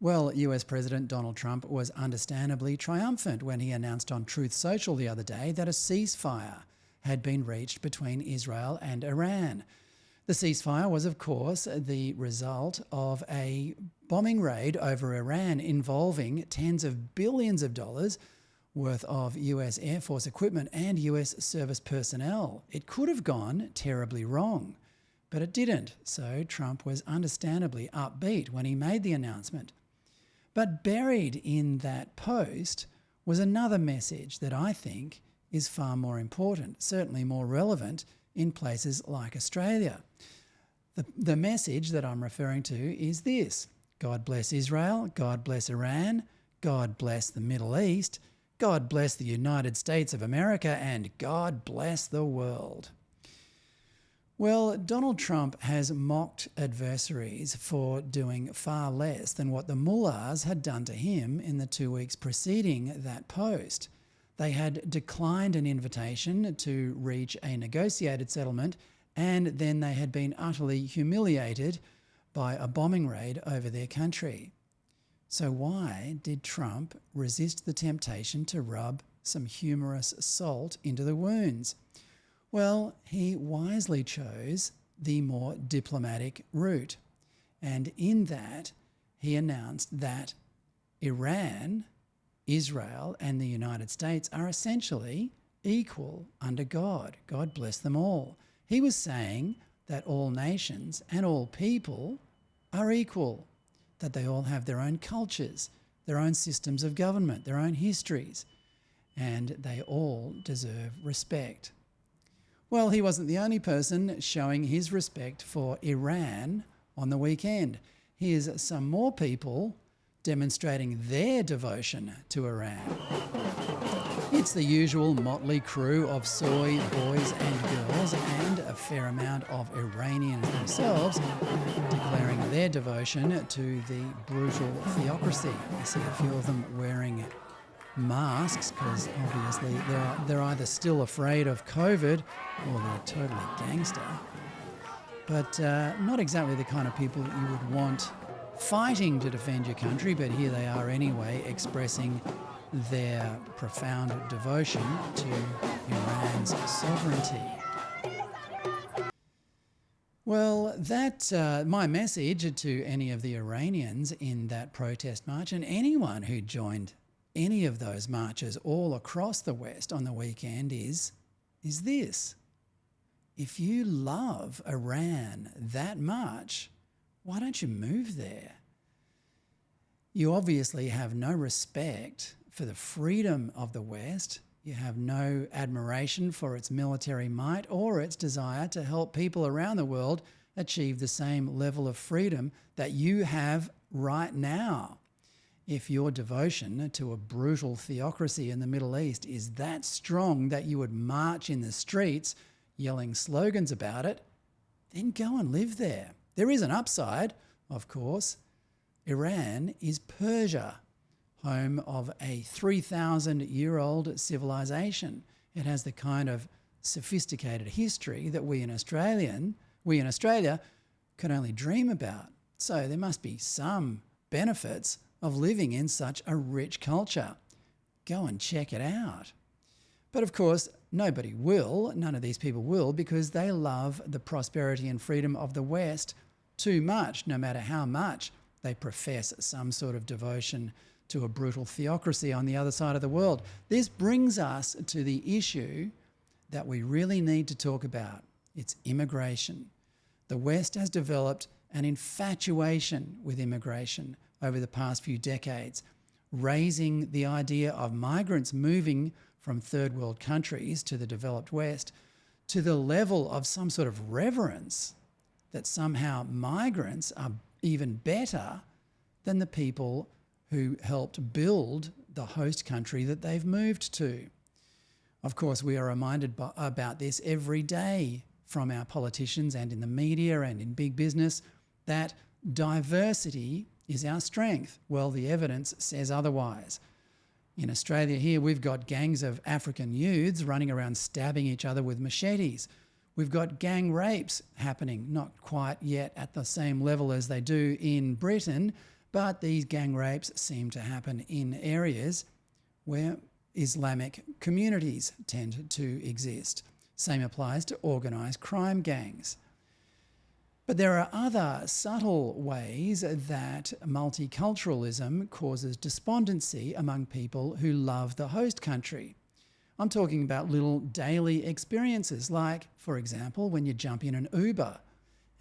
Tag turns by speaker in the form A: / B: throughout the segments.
A: Well, US President Donald Trump was understandably triumphant when he announced on Truth Social the other day that a ceasefire had been reached between Israel and Iran. The ceasefire was, of course, the result of a bombing raid over Iran involving tens of billions of dollars worth of US Air Force equipment and US service personnel. It could have gone terribly wrong, but it didn't, so Trump was understandably upbeat when he made the announcement. But buried in that post was another message that I think is far more important, certainly more relevant in places like Australia. The message that I'm referring to is this: God bless Israel, God bless Iran, God bless the Middle East, God bless the United States of America, and God bless the world. Well, Donald Trump has mocked adversaries for doing far less than what the mullahs had done to him in the 2 weeks preceding that post. They had declined an invitation to reach a negotiated settlement, and then they had been utterly humiliated by a bombing raid over their country. So why did Trump resist the temptation to rub some humorous salt into the wounds? Well, he wisely chose the more diplomatic route, and in that he announced that Iran, Israel and the United States are essentially equal under God. God bless them all. He was saying that all nations and all people are equal, that they all have their own cultures, their own systems of government, their own histories, and they all deserve respect. Well, he wasn't the only person showing his respect for Iran on the weekend. Here's some more people demonstrating their devotion to Iran. It's the usual motley crew of soy boys and girls and a fair amount of Iranians themselves declaring their devotion to the brutal theocracy. You see a few of them wearing masks because obviously they're either still afraid of COVID or they're totally gangster. But not exactly the kind of people that you would want fighting to defend your country, but here they are anyway, expressing their profound devotion to Iran's sovereignty. Well, my message to any of the Iranians in that protest march, and anyone who joined any of those marches all across the West on the weekend, is this: if you love Iran that much, why don't you move there? You obviously have no respect for the freedom of the West. You have no admiration for its military might or its desire to help people around the world achieve the same level of freedom that you have right now. If your devotion to a brutal theocracy in the Middle East is that strong that you would march in the streets yelling slogans about it, then go and live there. There is an upside, of course. Iran is Persia, home of a 3,000-year-old civilization. It has the kind of sophisticated history that we in Australia can only dream about. So there must be some benefits of living in such a rich culture. Go and check it out. But of course, nobody will, none of these people will, because they love the prosperity and freedom of the West too much, no matter how much they profess some sort of devotion to a brutal theocracy on the other side of the world. This brings us to the issue that we really need to talk about. It's immigration. The West has developed an infatuation with immigration over the past few decades, raising the idea of migrants moving from third world countries to the developed West to the level of some sort of reverence that somehow migrants are even better than the people who helped build the host country that they've moved to. Of course, we are reminded about this every day from our politicians and in the media and in big business, that diversity is our strength. Well, the evidence says otherwise. In Australia here, we've got gangs of African youths running around stabbing each other with machetes. We've got gang rapes happening, not quite yet at the same level as they do in Britain, But these gang rapes seem to happen in areas where Islamic communities tend to exist. Same applies to organised crime gangs. But there are other subtle ways that multiculturalism causes despondency among people who love the host country. I'm talking about little daily experiences like, for example, when you jump in an Uber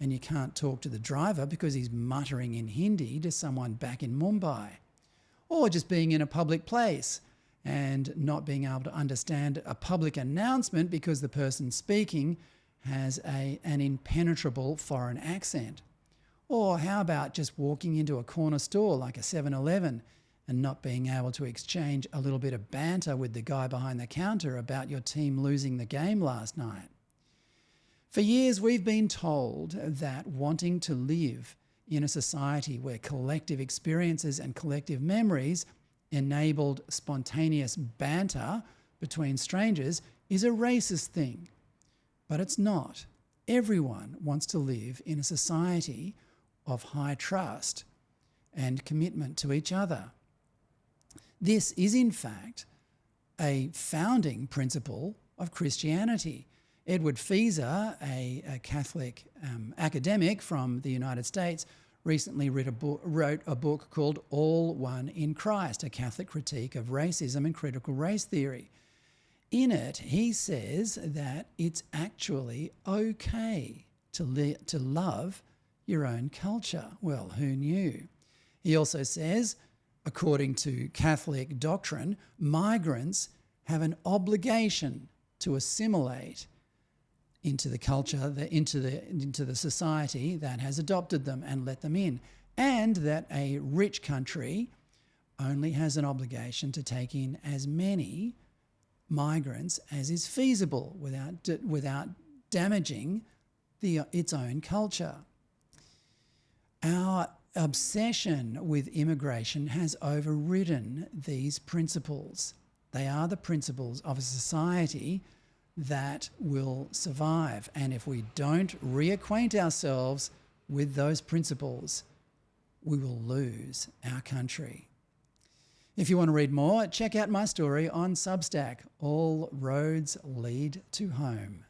A: and you can't talk to the driver because he's muttering in Hindi to someone back in Mumbai. Or just being in a public place and not being able to understand a public announcement because the person speaking has an impenetrable foreign accent. Or how about just walking into a corner store like a 7-Eleven and not being able to exchange a little bit of banter with the guy behind the counter about your team losing the game last night? For years we've been told that wanting to live in a society where collective experiences and collective memories enabled spontaneous banter between strangers is a racist thing. But it's not. Everyone wants to live in a society of high trust and commitment to each other. This is, in fact, a founding principle of Christianity. Edward Feser, a Catholic academic from the United States, recently wrote a book called All One in Christ, a Catholic critique of racism and critical race theory. In it, he says that it's actually okay to love your own culture. Well, who knew? He also says, according to Catholic doctrine, migrants have an obligation to assimilate into the culture, into the society that has adopted them and let them in, and that a rich country only has an obligation to take in as many migrants as is feasible without damaging its own culture. Our obsession with immigration has overridden these principles. They are the principles of a society that will survive. And if we don't reacquaint ourselves with those principles, we will lose our country. If you want to read more, check out my story on Substack, All Roads Lead to Home.